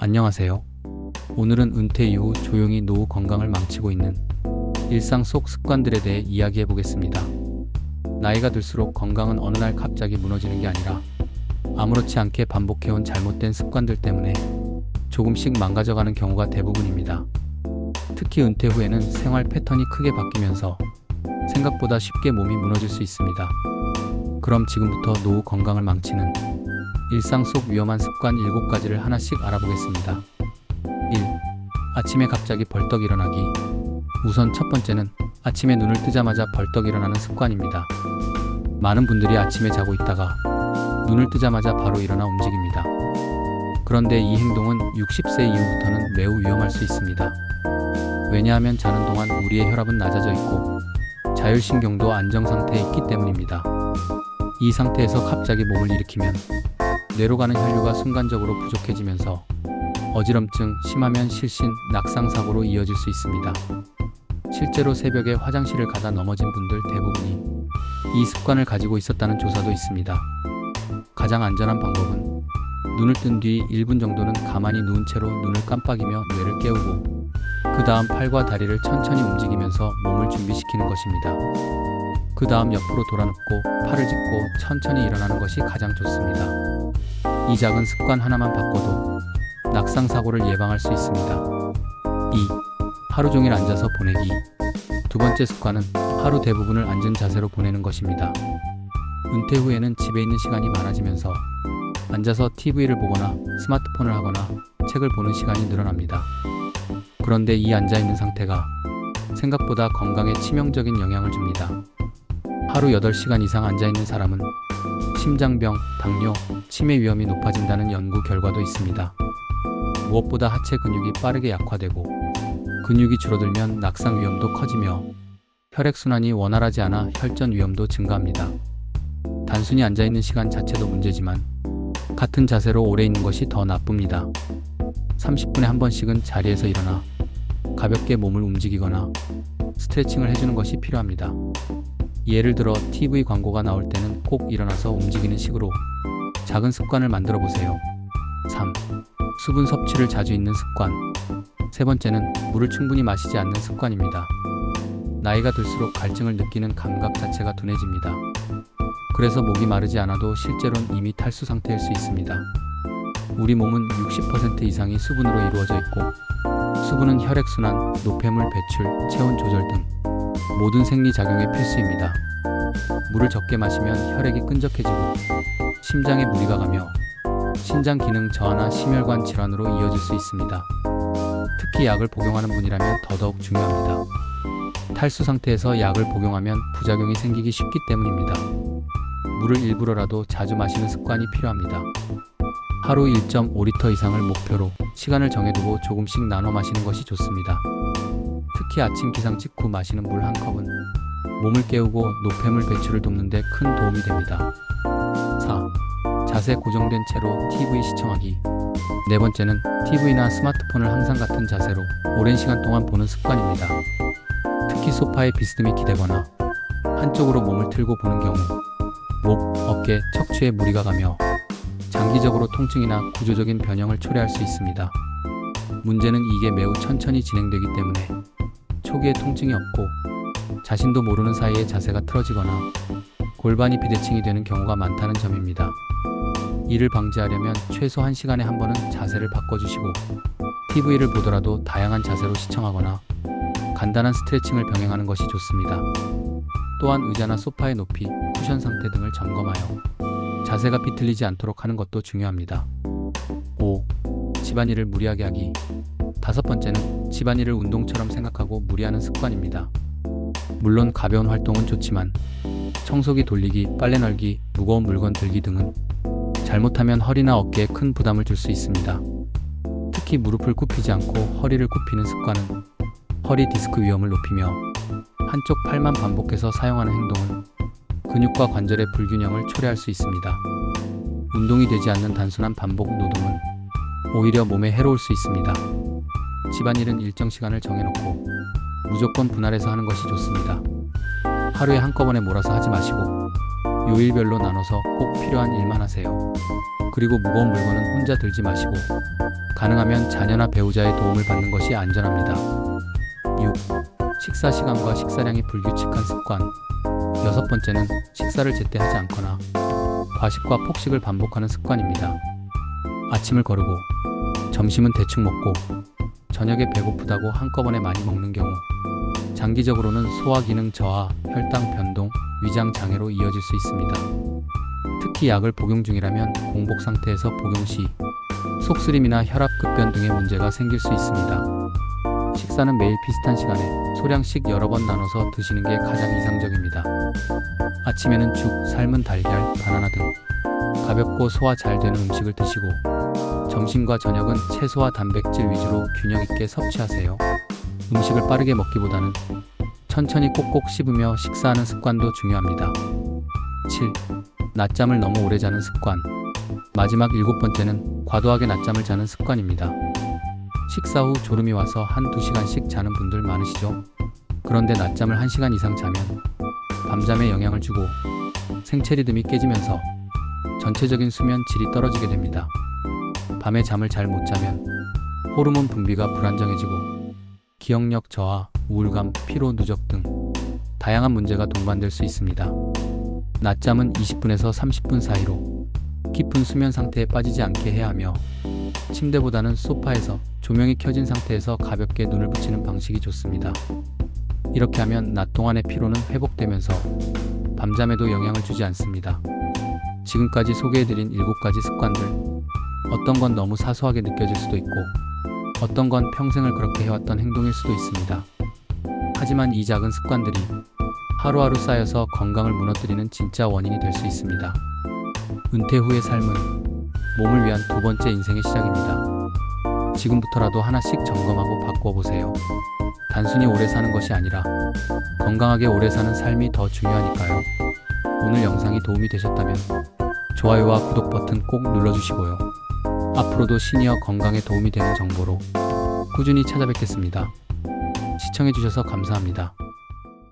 안녕하세요. 오늘은 은퇴 이후 조용히 노후 건강을 망치고 있는 일상 속 습관들에 대해 이야기해 보겠습니다. 나이가 들수록 건강은 어느 날 갑자기 무너지는 게 아니라 아무렇지 않게 반복해온 잘못된 습관들 때문에 조금씩 망가져가는 경우가 대부분입니다. 특히 은퇴 후에는 생활 패턴이 크게 바뀌면서 생각보다 쉽게 몸이 무너질 수 있습니다. 그럼 지금부터 노후 건강을 망치는 일상 속 위험한 습관 7가지를 하나씩 알아보겠습니다. 1. 아침에 갑자기 벌떡 일어나기. 우선 첫 번째는 아침에 눈을 뜨자마자 벌떡 일어나는 습관입니다. 많은 분들이 아침에 자고 있다가 눈을 뜨자마자 바로 일어나 움직입니다. 그런데 이 행동은 60세 이후부터는 매우 위험할 수 있습니다. 왜냐하면 자는 동안 우리의 혈압은 낮아져 있고 자율신경도 안정 상태에 있기 때문입니다. 이 상태에서 갑자기 몸을 일으키면 뇌로 가는 혈류가 순간적으로 부족해지면서 어지럼증, 심하면 실신, 낙상사고로 이어질 수 있습니다. 실제로 새벽에 화장실을 가다 넘어진 분들 대부분이 이 습관을 가지고 있었다는 조사도 있습니다. 가장 안전한 방법은 눈을 뜬 뒤 1분 정도는 가만히 누운 채로 눈을 깜빡이며 뇌를 깨우고 그 다음 팔과 다리를 천천히 움직이면서 몸을 준비시키는 것입니다. 그 다음 옆으로 돌아눕고 팔을 짚고 천천히 일어나는 것이 가장 좋습니다. 이 작은 습관 하나만 바꿔도 낙상사고를 예방할 수 있습니다. 2. 하루 종일 앉아서 보내기. 두 번째 습관은 하루 대부분을 앉은 자세로 보내는 것입니다. 은퇴 후에는 집에 있는 시간이 많아지면서 앉아서 TV를 보거나 스마트폰을 하거나 책을 보는 시간이 늘어납니다. 그런데 이 앉아있는 상태가 생각보다 건강에 치명적인 영향을 줍니다. 하루 8시간 이상 앉아있는 사람은 심장병, 당뇨, 치매 위험이 높아진다는 연구 결과도 있습니다. 무엇보다 하체 근육이 빠르게 약화되고 근육이 줄어들면 낙상 위험도 커지며 혈액순환이 원활하지 않아 혈전 위험도 증가합니다. 단순히 앉아있는 시간 자체도 문제지만 같은 자세로 오래 있는 것이 더 나쁩니다. 30분에 한 번씩은 자리에서 일어나 가볍게 몸을 움직이거나 스트레칭을 해주는 것이 필요합니다. 예를 들어 TV 광고가 나올 때는 꼭 일어나서 움직이는 식으로 작은 습관을 만들어 보세요. 3. 수분 섭취를 자주 잊는 습관. 세 번째는 물을 충분히 마시지 않는 습관입니다. 나이가 들수록 갈증을 느끼는 감각 자체가 둔해집니다. 그래서 목이 마르지 않아도 실제로는 이미 탈수 상태일 수 있습니다. 우리 몸은 60% 이상이 수분으로 이루어져 있고 수분은 혈액순환, 노폐물 배출, 체온 조절 등 모든 생리작용에 필수입니다. 물을 적게 마시면 혈액이 끈적해지고 심장에 무리가 가며 신장 기능 저하나 심혈관 질환으로 이어질 수 있습니다. 특히 약을 복용하는 분이라면 더더욱 중요합니다. 탈수 상태에서 약을 복용하면 부작용이 생기기 쉽기 때문입니다. 물을 일부러라도 자주 마시는 습관이 필요합니다. 하루 1.5리터 이상을 목표로 시간을 정해두고 조금씩 나눠 마시는 것이 좋습니다. 특히 아침 기상 직후 마시는 물 한 컵은 몸을 깨우고 노폐물 배출을 돕는 데 큰 도움이 됩니다. 4. 자세 고정된 채로 TV 시청하기. 네 번째는 TV나 스마트폰을 항상 같은 자세로 오랜 시간 동안 보는 습관입니다. 특히 소파에 비스듬히 기대거나 한쪽으로 몸을 틀고 보는 경우 목, 어깨, 척추에 무리가 가며 장기적으로 통증이나 구조적인 변형을 초래할 수 있습니다. 문제는 이게 매우 천천히 진행되기 때문에 초기에 통증이 없고 자신도 모르는 사이에 자세가 틀어지거나 골반이 비대칭이 되는 경우가 많다는 점입니다. 이를 방지하려면 최소 1시간에 한 번은 자세를 바꿔주시고 TV를 보더라도 다양한 자세로 시청하거나 간단한 스트레칭을 병행하는 것이 좋습니다. 또한 의자나 소파의 높이, 쿠션 상태 등을 점검하여 자세가 비틀리지 않도록 하는 것도 중요합니다. 5. 집안일을 무리하게 하기. 다섯 번째는 집안일을 운동처럼 생각하고 무리하는 습관입니다. 물론 가벼운 활동은 좋지만 청소기 돌리기, 빨래 널기, 무거운 물건 들기 등은 잘못하면 허리나 어깨에 큰 부담을 줄 수 있습니다. 특히 무릎을 굽히지 않고 허리를 굽히는 습관은 허리 디스크 위험을 높이며 한쪽 팔만 반복해서 사용하는 행동은 근육과 관절의 불균형을 초래할 수 있습니다. 운동이 되지 않는 단순한 반복 노동은 오히려 몸에 해로울 수 있습니다. 집안일은 일정 시간을 정해놓고 무조건 분할해서 하는 것이 좋습니다. 하루에 한꺼번에 몰아서 하지 마시고 요일별로 나눠서 꼭 필요한 일만 하세요. 그리고 무거운 물건은 혼자 들지 마시고 가능하면 자녀나 배우자의 도움을 받는 것이 안전합니다. 6. 식사 시간과 식사량이 불규칙한 습관. 여섯 번째는 식사를 제때 하지 않거나 과식과 폭식을 반복하는 습관입니다. 아침을 거르고 점심은 대충 먹고 저녁에 배고프다고 한꺼번에 많이 먹는 경우 장기적으로는 소화 기능 저하, 혈당 변동, 위장 장애로 이어질 수 있습니다. 특히 약을 복용 중이라면 공복 상태에서 복용 시 속쓰림이나 혈압 급변 등의 문제가 생길 수 있습니다. 식사는 매일 비슷한 시간에 소량씩 여러 번 나눠서 드시는 게 가장 이상적입니다. 아침에는 죽, 삶은 달걀, 바나나 등 가볍고 소화 잘 되는 음식을 드시고 점심과 저녁은 채소와 단백질 위주로 균형 있게 섭취하세요. 음식을 빠르게 먹기보다는 천천히 꼭꼭 씹으며 식사하는 습관도 중요합니다. 7. 낮잠을 너무 오래 자는 습관. 마지막 7번째는 과도하게 낮잠을 자는 습관입니다. 식사 후 졸음이 와서 한두 시간씩 자는 분들 많으시죠? 그런데 낮잠을 1시간 이상 자면 밤잠에 영향을 주고 생체 리듬이 깨지면서 전체적인 수면 질이 떨어지게 됩니다. 밤에 잠을 잘 못 자면 호르몬 분비가 불안정해지고 기억력 저하, 우울감, 피로 누적 등 다양한 문제가 동반될 수 있습니다. 낮잠은 20분에서 30분 사이로 깊은 수면 상태에 빠지지 않게 해야 하며 침대보다는 소파에서 조명이 켜진 상태에서 가볍게 눈을 붙이는 방식이 좋습니다. 이렇게 하면 낮 동안의 피로는 회복되면서 밤잠에도 영향을 주지 않습니다. 지금까지 소개해드린 7가지 습관들, 어떤 건 너무 사소하게 느껴질 수도 있고 어떤 건 평생을 그렇게 해왔던 행동일 수도 있습니다. 하지만 이 작은 습관들이 하루하루 쌓여서 건강을 무너뜨리는 진짜 원인이 될 수 있습니다. 은퇴 후의 삶은 몸을 위한 두 번째 인생의 시작입니다. 지금부터라도 하나씩 점검하고 바꿔보세요. 단순히 오래 사는 것이 아니라 건강하게 오래 사는 삶이 더 중요하니까요. 오늘 영상이 도움이 되셨다면 좋아요와 구독 버튼 꼭 눌러주시고요. 앞으로도 시니어 건강에 도움이 되는 정보로 꾸준히 찾아뵙겠습니다. 시청해주셔서 감사합니다.